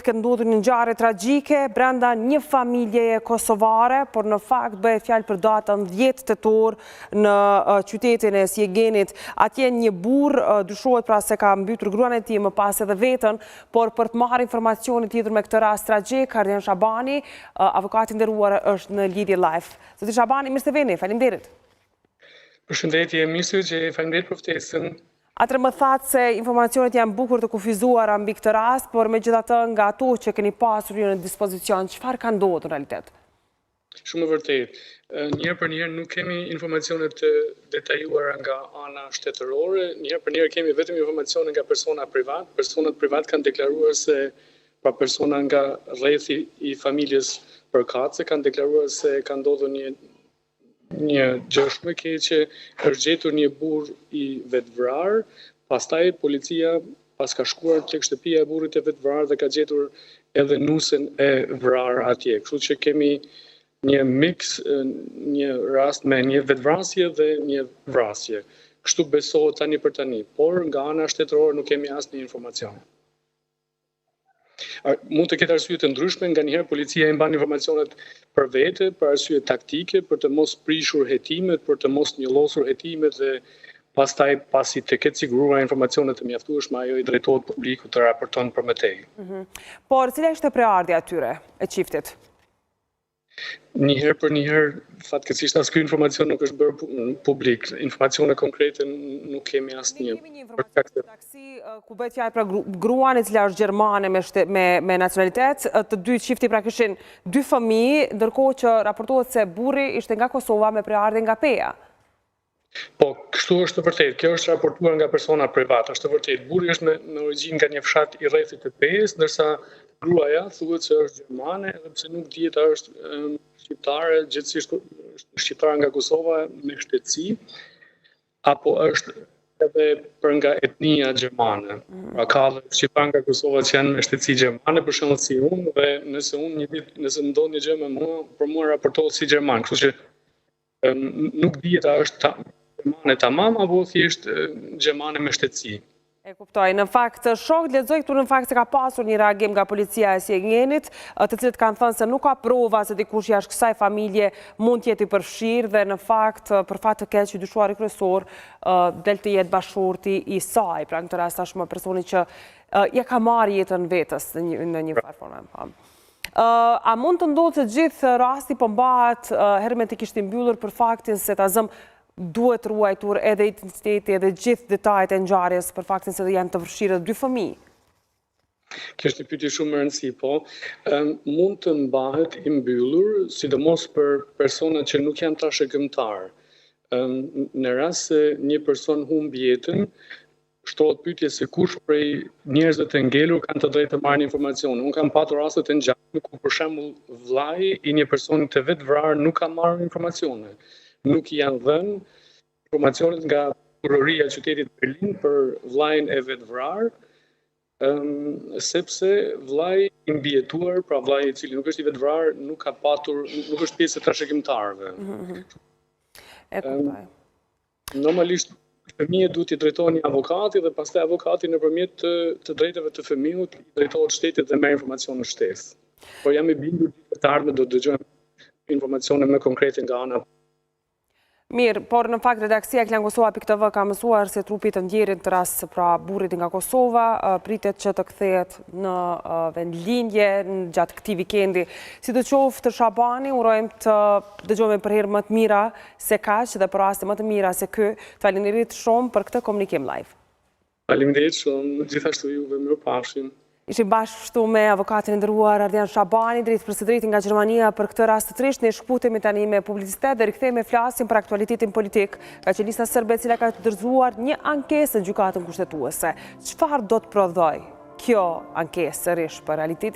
ka ndodhur një ngjarje tragjike brenda një familjeje kosovare, por në fakt bëhet fjalë për datën 10 tetor në qytetin e Sjegenit. Atje një burr dyshohet pra se ka mbytur gruan e tij, më pas edhe veten, por për të marrë informacione tjetër me këtë rast tragjik, Ardian Shabani, avokati i nderuar, është në lidhje live. Zoti Shabani, mirë se vini, faleminderit. Përshëndetje, mirë që faleminderit për ftesën. Atëherë më thatë se informacionet janë bukur të kufizuara mbi këtë rast, por megjithatë nga ato që keni pasur ju në dispozicion, çfarë ka ndodhur në realitet? Shumë e vërtetë. Njëherë për njëherë nuk kemi informacione të detajuara nga ana shtetërore, njëherë për njëherë kemi vetëm informacione nga persona privat. Personat privat kanë deklaruar se persona nga rrethi i familjes përkatëse kanë deklaruar se ka ndodhur një gjë shumë e keqe, është gjetur një burr i vetvrar, pastaj policia pas ka shkuar tek shtëpia e burrit e vetvrar dhe ka gjetur edhe nusen e vrar atje. Kështu që kemi një mix, një rast me një vetvrasje dhe një vrasje. Kështu besohet tani për tani, por nga ana shtetërore nuk kemi asnjë informacion. Mund të ketë arsye të ndryshme, nganjëherë policia i mban informacionet për vete, për arsye taktike, për të mos prishur hetimet, për të mos njollosur hetimet dhe pastaj pasi të ketë siguruar informacione të mjaftueshme, ajo i drejtohet publikut të raporton përmëtej. Por cila ishte preardhja atyre e çiftit? Njëherë për njëherë, fatkeqësisht as ky informacion nuk është bërë publik. Informacione konkrete nuk kemi asnjë. Ne kemi një informacion në taksi ku bëhet fjalë për gruan e cila është gjermane me nacionalitet, të dy çifti pra kishin 2 fëmijë, ndërkohë që raportohet se burri ishte nga Kosova me preardhje nga Peja. Po, kështu është të vërtetë. Kjo është raportuar nga persona privat, është të vërtetë. Burri është me origjinë nga një fshat i rrethit të Pejës, ndërsa gruaja thuhet se është gjermane, edhe pse nuk dihet a është shqiptare, gjithsesi shqiptare nga Kosova me shtetësi, apo është edhe për nga etnia gjermane. Pra ka dhe shqiptar nga Kosova që janë me shtetësi gjermane, për shembull si unë, dhe nëse unë një ditë nëse ndodh një gjë me mua, për mua raportohet si gjerman, kështu që nuk dihet a është gjermane tamam apo thjesht gjermane me shtetësi. E kuptoj. Në fakt, shok, lexoj këtu në fakt se ka pasur një reagim nga policia e Sjegenit, të cilët kanë thënë se nuk ka prova se dikush jashtë kësaj familje mund të jetë i përfshirë dhe në fakt, për fat të keq, i dyshuari kryesor del të jetë bashkëshorti i saj, pra në këtë rast tashmë personi që ja ka marrë jetën vetës në një farë formë. A mund të ndodhë se gjithë rasti po mbahet hermetikisht i mbyllur për faktin se ta zëm duhet ruajtur edhe identiteti edhe gjithë detajet e ngjarjes për faktin se janë të vërshirë 2 fëmijë? Kjo është një pyetje shumë e rëndësishme, po. Mund të mbahet i mbyllur, sidomos për persona që nuk janë trashëgimtar. Në rast se një person humb jetën, shtohet pyetje se kush prej njerëzve të ngelur kanë të drejtë të marrin informacione. Unë kam patur raste të ngjashme ku për shembull vllai i një personi të vetvrarë nuk ka marrë informacione. Nuk i janë dhënë informacionet nga prokuroria e qytetit Berlin për vllain e vetvrar, sepse vllai i mbijetuar, pra vllai i cili nuk është i vetvrar, nuk është pjesë e trashëgimtarëve. E kuptoj. Normalisht fëmijët duhet i drejtohen një avokati dhe pastaj avokati nëpërmjet të drejtave të fëmijët i drejtohet shtetit dhe merr informacion në shtesë. Por jam i bindur që të ardhmen do të dëgjojmë informacione më konkrete nga ana. Mirë, por në fakt redaksia e Klan Kosova .tv ka mësuar se trupi të ndjerit të rast pra burrit nga Kosova pritet që të kthehet në vendlindje gjatë këtij vikendi. Sidoqoftë Shabani, urojmë të dëgjojmë për herë më të mira se kaq dhe për raste më të mira se ky. Faleminderit shumë për këtë komunikim live. Faleminderit shumë, gjithashtu juve, mirupafshim. Ishim bashkështu me avokatin e nderuar Ardian Shabani, drejt për së drejti nga Gjermania për këtë rast të trisht. Ne shkputemi tani me publicitet dhe rikthehemi flasim për aktualitetin politik, ka që lista serbe e cila ka dorëzuar një ankesë në gjykatën kushtetuese. Çfarë do të prodhoj kjo ankesë sërish për realitetin